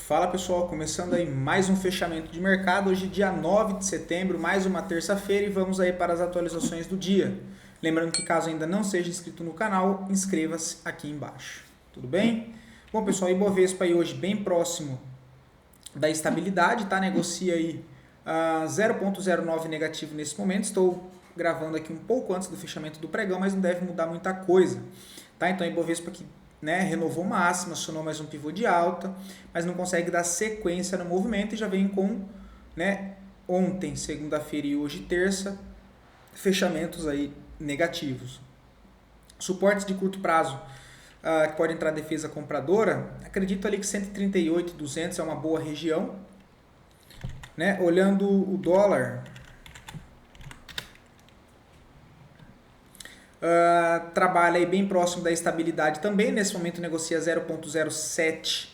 Fala pessoal, começando aí mais um fechamento de mercado, hoje dia 9 de setembro, mais uma terça-feira e vamos aí para as atualizações do dia. Lembrando que caso ainda não seja inscrito no canal, inscreva-se aqui embaixo, tudo bem? Bom pessoal, Ibovespa aí hoje bem próximo da estabilidade, tá? Negocia aí 0,09 negativo nesse momento, estou gravando aqui um pouco antes do fechamento do pregão, mas não deve mudar muita coisa, tá? Então Ibovespa aqui renovou máxima, acionou mais um pivô de alta, mas não consegue dar sequência no movimento e já vem com, ontem, segunda-feira e hoje, terça, fechamentos aí negativos. Suportes de curto prazo, que pode entrar defesa compradora, acredito ali que 138,200 é uma boa região. Olhando o dólar, trabalha aí bem próximo da estabilidade também, nesse momento negocia 0,07,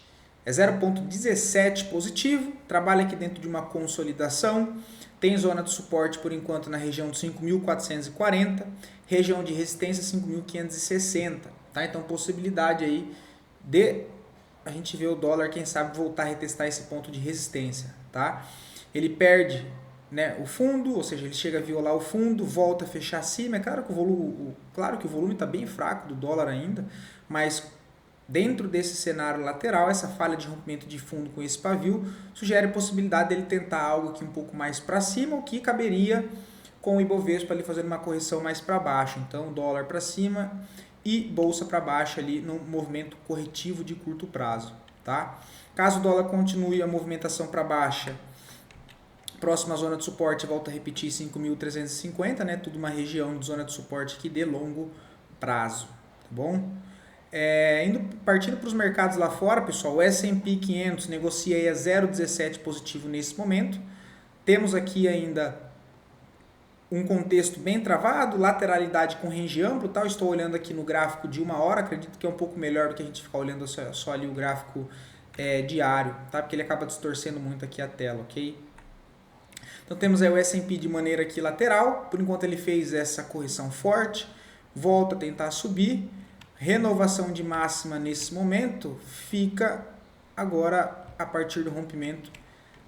0,17 positivo, trabalha aqui dentro de uma consolidação, tem zona de suporte por enquanto na região de 5.440, região de resistência 5.560, tá? Então possibilidade aí de a gente ver o dólar, quem sabe, voltar a retestar esse ponto de resistência, tá? Ele perde o fundo, ou seja, ele chega a violar o fundo, volta a fechar acima. É claro que o volume está bem fraco do dólar ainda, mas dentro desse cenário lateral, essa falha de rompimento de fundo com esse pavio sugere a possibilidade dele tentar algo aqui um pouco mais para cima, o que caberia com o Ibovespa ali fazendo uma correção mais para baixo. Então, dólar para cima e bolsa para baixo ali no movimento corretivo de curto prazo, tá? Caso o dólar continue a movimentação para baixa, próxima zona de suporte, volta a repetir 5.350, tudo uma região de zona de suporte aqui de longo prazo, tá bom? Partindo para os mercados lá fora, pessoal, o S&P 500 negocia aí a 0,17 positivo nesse momento. Temos aqui ainda um contexto bem travado, lateralidade com range amplo, tá? Eu estou olhando aqui no gráfico de 1 hora, acredito que é um pouco melhor do que a gente ficar olhando só ali o gráfico diário, tá? Porque ele acaba distorcendo muito aqui a tela, ok? Então temos aí o S&P de maneira aqui lateral, por enquanto ele fez essa correção forte, volta a tentar subir, renovação de máxima nesse momento, fica agora a partir do rompimento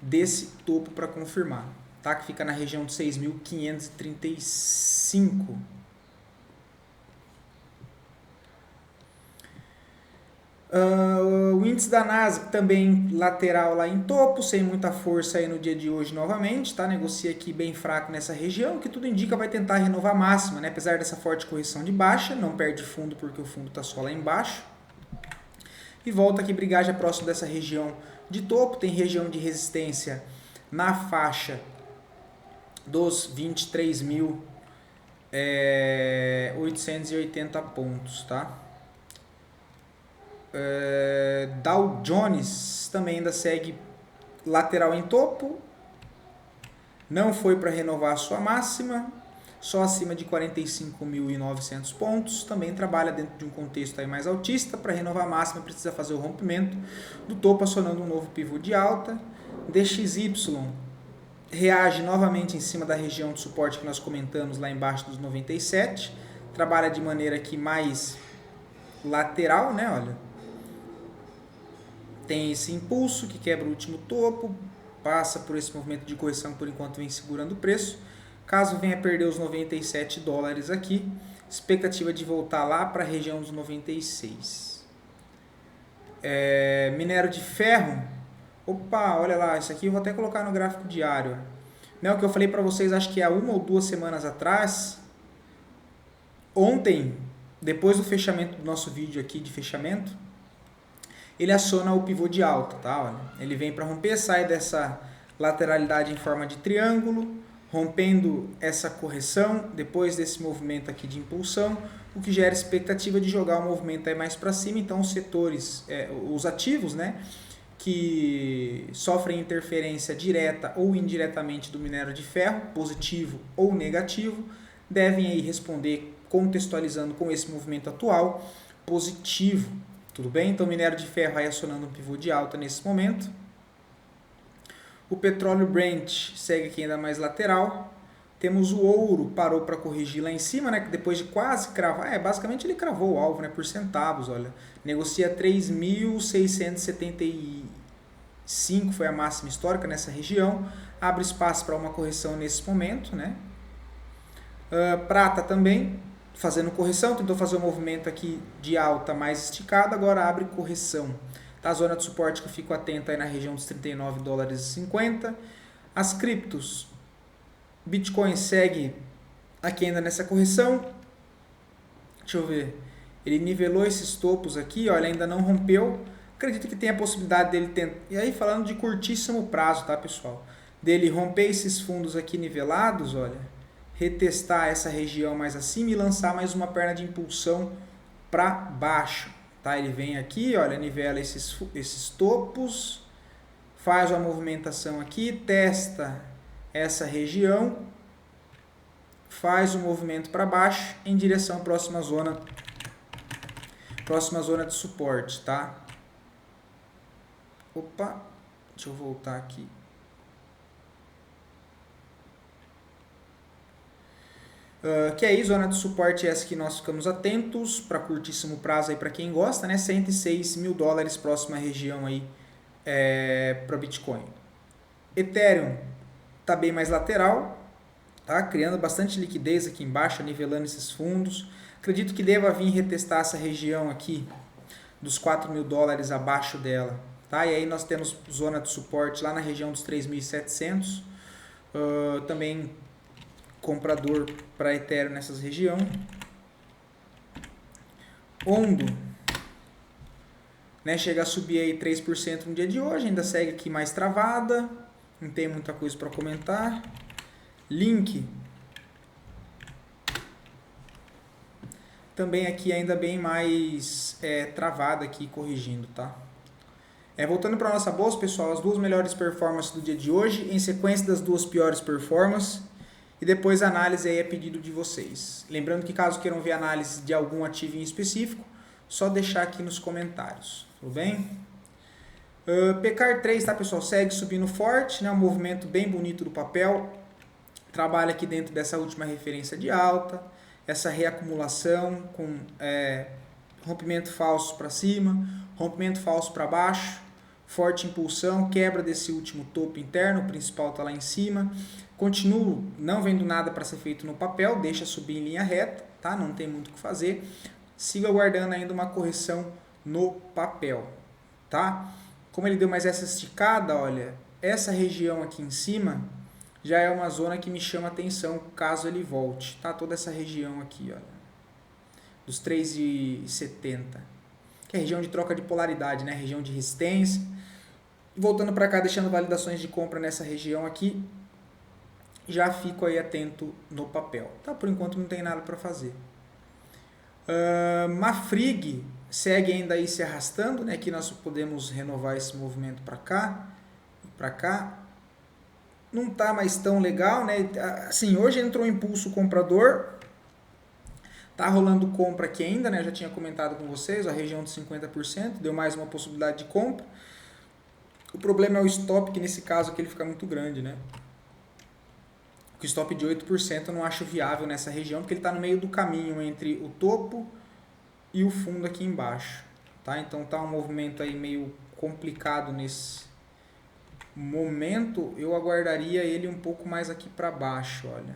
desse topo para confirmar, tá? Que fica na região de 6.535. O índice da Nasdaq também lateral lá em topo, sem muita força aí no dia de hoje novamente, tá? Negocia aqui bem fraco nessa região, que tudo indica vai tentar renovar a máxima, apesar dessa forte correção de baixa, não perde fundo porque o fundo está só lá embaixo. E volta aqui brigar já próximo dessa região de topo, tem região de resistência na faixa dos 23.880 pontos, tá? Dow Jones também ainda segue lateral em topo, não foi para renovar a sua máxima, só acima de 45.900 pontos, também trabalha dentro de um contexto aí mais altista, para renovar a máxima precisa fazer o rompimento do topo acionando um novo pivô de alta. DXY reage novamente em cima da região de suporte que nós comentamos lá embaixo dos 97, trabalha de maneira aqui mais lateral, olha. Tem esse impulso que quebra o último topo, passa por esse movimento de correção, por enquanto vem segurando o preço. Caso venha perder os 97 dólares aqui, expectativa de voltar lá para a região dos 96. Minério de ferro, opa, olha lá, isso aqui eu vou até colocar no gráfico diário. O que eu falei para vocês, acho que há 1 ou 2 semanas atrás, ontem, depois do fechamento do nosso vídeo aqui de fechamento, ele aciona o pivô de alta, tá? Olha, ele vem para romper, sai dessa lateralidade em forma de triângulo, rompendo essa correção, depois desse movimento aqui de impulsão, o que gera expectativa de jogar o movimento aí mais para cima. Então os setores, os ativos, que sofrem interferência direta ou indiretamente do minério de ferro, positivo ou negativo, devem aí responder contextualizando com esse movimento atual, positivo. Tudo bem? Então, minério de ferro aí acionando um pivô de alta nesse momento. O petróleo Brent segue aqui ainda mais lateral. Temos o ouro, parou para corrigir lá em cima, que depois de quase cravar, basicamente ele cravou o alvo, por centavos, olha. Negocia 3.670 5 foi a máxima histórica nessa região, abre espaço para uma correção nesse momento, né? Prata também, fazendo correção, tentou fazer um movimento aqui de alta mais esticado, agora abre correção. Tá? A zona de suporte que eu fico atento aí na região dos 39 dólares e 50. As criptos, Bitcoin segue aqui ainda nessa correção. Deixa eu ver. Ele nivelou esses topos aqui, ó, ele ainda não rompeu. Acredito que tem a possibilidade dele tentar. E aí falando de curtíssimo prazo, tá, pessoal? Dele romper esses fundos aqui nivelados, olha, retestar essa região mais acima e lançar mais uma perna de impulsão para baixo, tá? Ele vem aqui, olha, nivela esses topos, faz uma movimentação aqui, testa essa região, faz um movimento para baixo em direção à próxima zona de suporte, tá? Opa, deixa eu voltar aqui. Que aí, zona de suporte essa que nós ficamos atentos para curtíssimo prazo aí para quem gosta, né? 106 mil dólares, próxima região aí para Bitcoin. Ethereum tá bem mais lateral, tá? Criando bastante liquidez aqui embaixo, nivelando esses fundos. Acredito que deva vir retestar essa região aqui dos 4 mil dólares abaixo dela, tá? E aí nós temos zona de suporte lá na região dos 3.700. Também comprador para Ethereum nessas regiões. Ondo, né, chega a subir aí 3% no dia de hoje, ainda segue aqui mais travada, não tem muita coisa para comentar. Link, também aqui ainda bem mais travada aqui, corrigindo, tá? Voltando para a nossa bolsa, pessoal, as duas melhores performances do dia de hoje, em sequência das duas piores performances, e depois a análise aí é pedido de vocês. Lembrando que caso queiram ver análise de algum ativo em específico, só deixar aqui nos comentários, tudo bem? PECAR3, tá, pessoal? Segue subindo forte, né? Um movimento bem bonito do papel, trabalha aqui dentro dessa última referência de alta, essa reacumulação com rompimento falso para cima, rompimento falso para baixo, forte impulsão, quebra desse último topo interno, o principal está lá em cima. Continuo não vendo nada para ser feito no papel, deixa subir em linha reta, tá? Não tem muito o que fazer. Sigo aguardando ainda uma correção no papel, tá? Como ele deu mais essa esticada, olha, essa região aqui em cima já é uma zona que me chama atenção caso ele volte, tá? Toda essa região aqui, olha, dos 3,70, que é a região de troca de polaridade, né? Região de resistência. Voltando para cá, deixando validações de compra nessa região aqui, já fico aí atento no papel, tá? Por enquanto não tem nada para fazer. Mafrig segue ainda aí se arrastando, né? Aqui nós podemos renovar esse movimento para cá e para cá. Não tá mais tão legal, né? Assim, hoje entrou um impulso comprador, tá rolando compra aqui ainda, né? Eu já tinha comentado com vocês, a região de 50%, deu mais uma possibilidade de compra. O problema é o stop, que nesse caso aqui ele fica muito grande, né? O stop de 8% eu não acho viável nessa região, porque ele está no meio do caminho entre o topo e o fundo aqui embaixo, tá? Então tá um movimento aí meio complicado nesse momento. Eu aguardaria ele um pouco mais aqui para baixo, olha.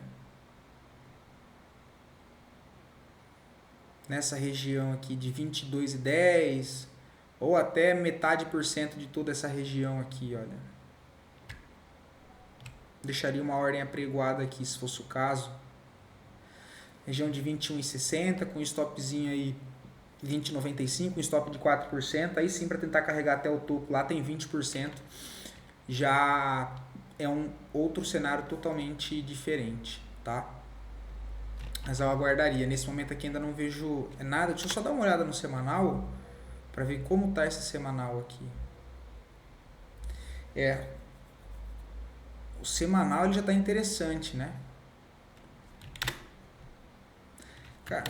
Nessa região aqui de 22,10 ou até metade por cento de toda essa região aqui, olha. Deixaria uma ordem apregoada aqui, se fosse o caso. Região de 21,60, com stopzinho aí 20,95, um stop de 4%. Aí sim, para tentar carregar até o topo, lá tem 20%. Já é um outro cenário totalmente diferente, tá? Mas eu aguardaria. Nesse momento aqui ainda não vejo nada. Deixa eu só dar uma olhada no semanal, para ver como tá esse semanal aqui. O semanal ele já está interessante, né? Cara,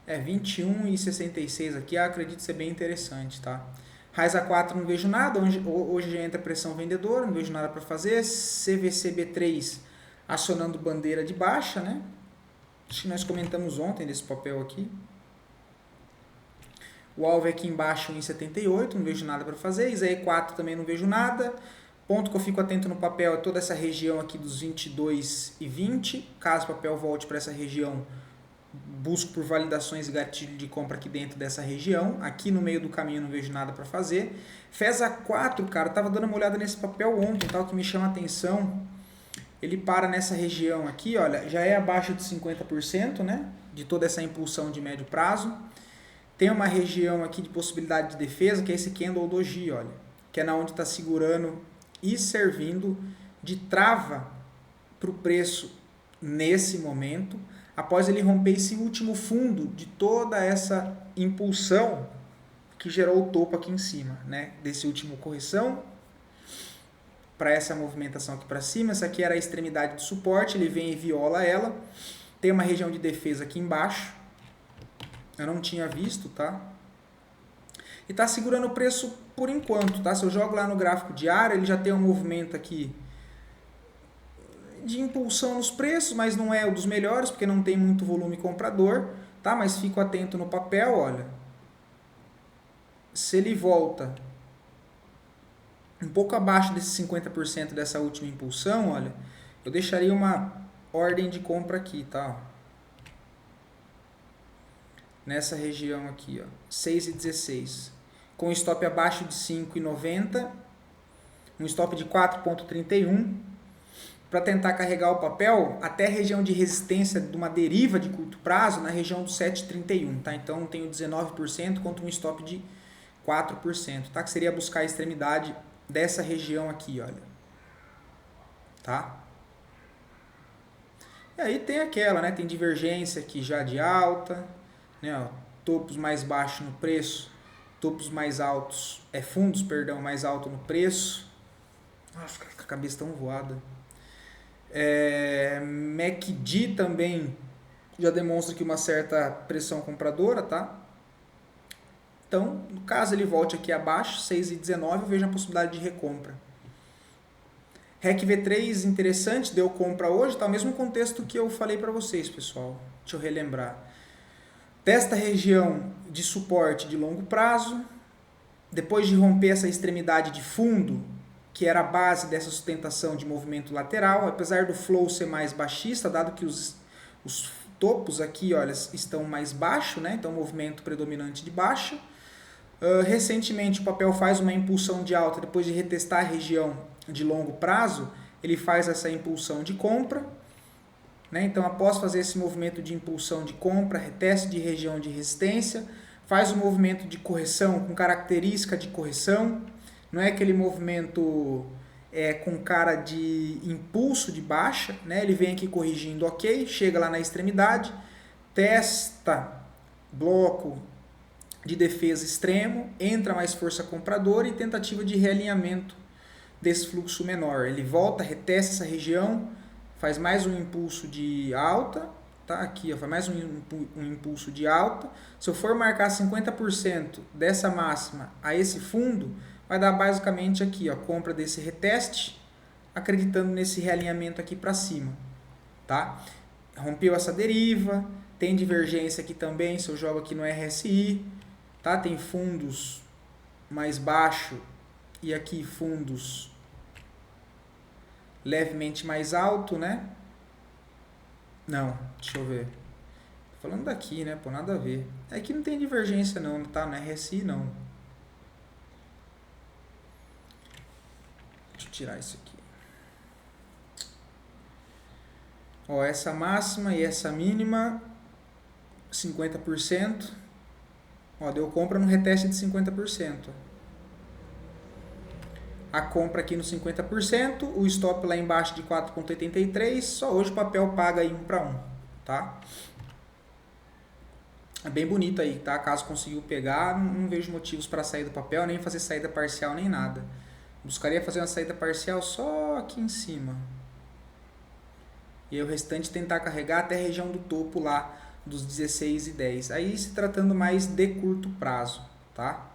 21,66 aqui, acredito ser bem interessante, tá? Raiz A4 não vejo nada, hoje já entra pressão vendedora, não vejo nada para fazer. CVCB3 acionando bandeira de baixa, né? Acho que nós comentamos ontem desse papel aqui. O alvo é aqui embaixo em 78, não vejo nada para fazer. ISAE 4 também não vejo nada. Ponto que eu fico atento no papel é toda essa região aqui dos 22 e 20. Caso o papel volte para essa região, busco por validações e gatilho de compra aqui dentro dessa região. Aqui no meio do caminho não vejo nada para fazer. FESA 4, cara, eu tava dando uma olhada nesse papel ontem, tal, que me chama a atenção. Ele para nessa região aqui, olha, já é abaixo de 50%, né? De toda essa impulsão de médio prazo. Tem uma região aqui de possibilidade de defesa, que é esse Candle Doji, olha, que é na onde está segurando e servindo de trava para o preço nesse momento, após ele romper esse último fundo de toda essa impulsão que gerou o topo aqui em cima, né? Desse último correção para essa movimentação aqui para cima. Essa aqui era a extremidade de suporte, ele vem e viola ela. Tem uma região de defesa aqui embaixo. Eu não tinha visto, tá? E tá segurando o preço por enquanto, tá? Se eu jogo lá no gráfico diário, ele já tem um movimento aqui de impulsão nos preços, mas não é o dos melhores, porque não tem muito volume comprador, tá? Mas fico atento no papel, olha. Se ele volta um pouco abaixo desses 50% dessa última impulsão, olha, eu deixaria uma ordem de compra aqui, tá? Nessa região aqui, ó, 6,16, com stop abaixo de 5,90, um stop de 4,31, para tentar carregar o papel até a região de resistência de uma deriva de curto prazo na região do 7,31, tá? Então tenho 19% contra um stop de 4%, tá? Que seria buscar a extremidade dessa região aqui, olha. Tá? E aí tem aquela, né? Tem divergência aqui já de alta, né, ó, topos mais baixos no preço, topos mais altos, fundos, perdão, mais alto no preço. Nossa, a cabeça tão voada. MACD também já demonstra aqui uma certa pressão compradora, tá? Então, no caso ele volte aqui abaixo, 6,19, eu vejo a possibilidade de recompra. REC V3 interessante, deu compra hoje, tá? O mesmo contexto que eu falei para vocês, pessoal. Deixa eu relembrar. Desta região de suporte de longo prazo, depois de romper essa extremidade de fundo, que era a base dessa sustentação de movimento lateral, apesar do flow ser mais baixista, dado que os topos aqui, olha, estão mais baixos, né? Então movimento predominante de baixa. Recentemente o papel faz uma impulsão de alta, depois de retestar a região de longo prazo, ele faz essa impulsão de compra. Então, após fazer esse movimento de impulsão de compra, reteste de região de resistência, faz um movimento de correção com característica de correção, não é aquele movimento com cara de impulso de baixa, né? Ele vem aqui corrigindo, ok, chega lá na extremidade, testa bloco de defesa extremo, entra mais força compradora e tentativa de realinhamento desse fluxo menor. Ele volta, retesta essa região, faz mais um impulso de alta, tá? Aqui, ó, faz mais um impulso de alta. Se eu for marcar 50% dessa máxima a esse fundo, vai dar basicamente aqui, ó, compra desse reteste, acreditando nesse realinhamento aqui para cima, tá? Rompeu essa deriva, tem divergência aqui também, se eu jogo aqui no RSI, tá? Tem fundos mais baixo e aqui fundos levemente mais alto, né? Não, deixa eu ver. Tô falando daqui, né? Pô, nada a ver. Aqui não tem divergência não, tá? No RSI não. Deixa eu tirar isso aqui. Ó, essa máxima e essa mínima, 50%. Ó, deu compra no reteste de 50%. A compra aqui no 50%, o stop lá embaixo de 4,83, só hoje o papel paga aí 1 para 1, tá? É bem bonito aí, tá? Caso conseguiu pegar, não vejo motivos para sair do papel, nem fazer saída parcial, nem nada. Buscaria fazer uma saída parcial só aqui em cima. E aí o restante tentar carregar até a região do topo lá, dos 16,10. Aí se tratando mais de curto prazo, tá?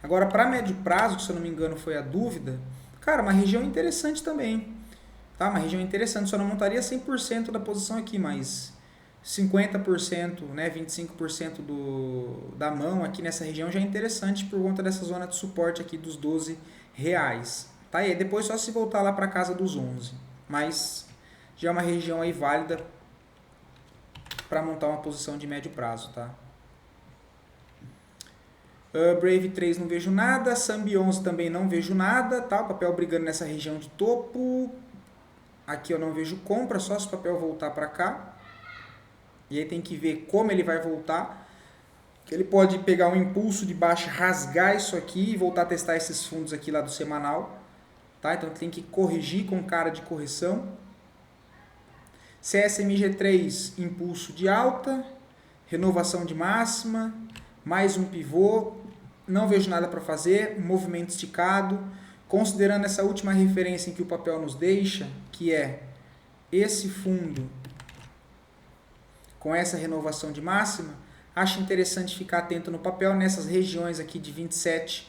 Agora, para médio prazo, que se eu não me engano foi a dúvida, cara, uma região interessante também, tá? Uma região interessante, só não montaria 100% da posição aqui, mas 50%, né, 25% da mão aqui nessa região já é interessante por conta dessa zona de suporte aqui dos R$12. Tá? E aí depois só se voltar lá para casa dos 11. Mas já é uma região aí válida para montar uma posição de médio prazo, tá? Brave 3 não vejo nada, Sambi 11 também não vejo nada, tá? O papel brigando nessa região de topo. Aqui eu não vejo compra, só se o papel voltar para cá. E aí tem que ver como ele vai voltar. Ele pode pegar um impulso de baixa, rasgar isso aqui e voltar a testar esses fundos aqui lá do semanal. Tá? Então tem que corrigir com cara de correção. CSMG3, impulso de alta, renovação de máxima, mais um pivô. Não vejo nada para fazer, movimento esticado. Considerando essa última referência em que o papel nos deixa, que é esse fundo com essa renovação de máxima, acho interessante ficar atento no papel nessas regiões aqui de R$27,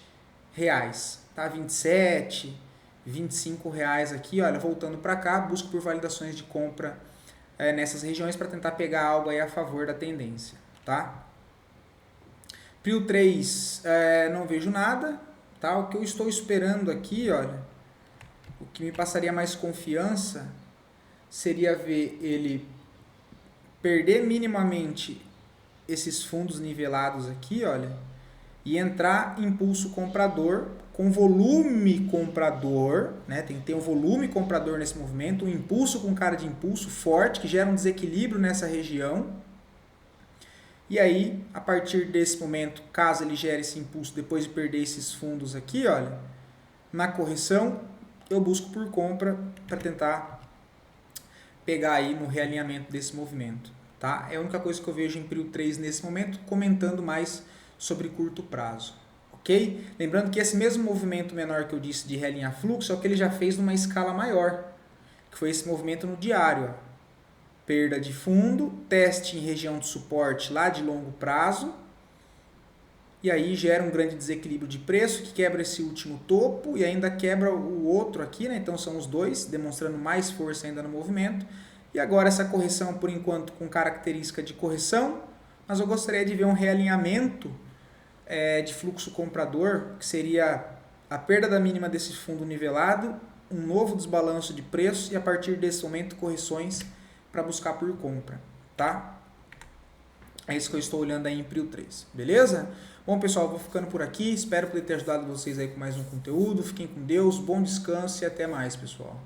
tá? 27, R$25 aqui, olha, voltando para cá, busco por validações de compra nessas regiões para tentar pegar algo aí a favor da tendência, tá? Prio 3, não vejo nada, tá? O que eu estou esperando aqui, olha, o que me passaria mais confiança seria ver ele perder minimamente esses fundos nivelados aqui, olha, e entrar impulso comprador com volume comprador, né? Tem que ter um volume comprador nesse movimento, um impulso com cara de impulso forte que gera um desequilíbrio nessa região. E aí, a partir desse momento, caso ele gere esse impulso depois de perder esses fundos aqui, olha, na correção eu busco por compra para tentar pegar aí no realinhamento desse movimento, tá? É a única coisa que eu vejo em Prio 3 nesse momento, comentando mais sobre curto prazo, ok? Lembrando que esse mesmo movimento menor que eu disse de realinhar fluxo é o que ele já fez numa escala maior, que foi esse movimento no diário, ó. Perda de fundo, teste em região de suporte lá de longo prazo, e aí gera um grande desequilíbrio de preço que quebra esse último topo e ainda quebra o outro aqui, né? Então são os dois, demonstrando mais força ainda no movimento. E agora essa correção, por enquanto, com característica de correção, mas eu gostaria de ver um realinhamento de fluxo comprador, que seria a perda da mínima desse fundo nivelado, um novo desbalanço de preço e a partir desse momento correções para buscar por compra, tá? É isso que eu estou olhando aí em Prio 3, beleza? Bom, pessoal, vou ficando por aqui. Espero poder ter ajudado vocês aí com mais um conteúdo. Fiquem com Deus, bom descanso e até mais, pessoal.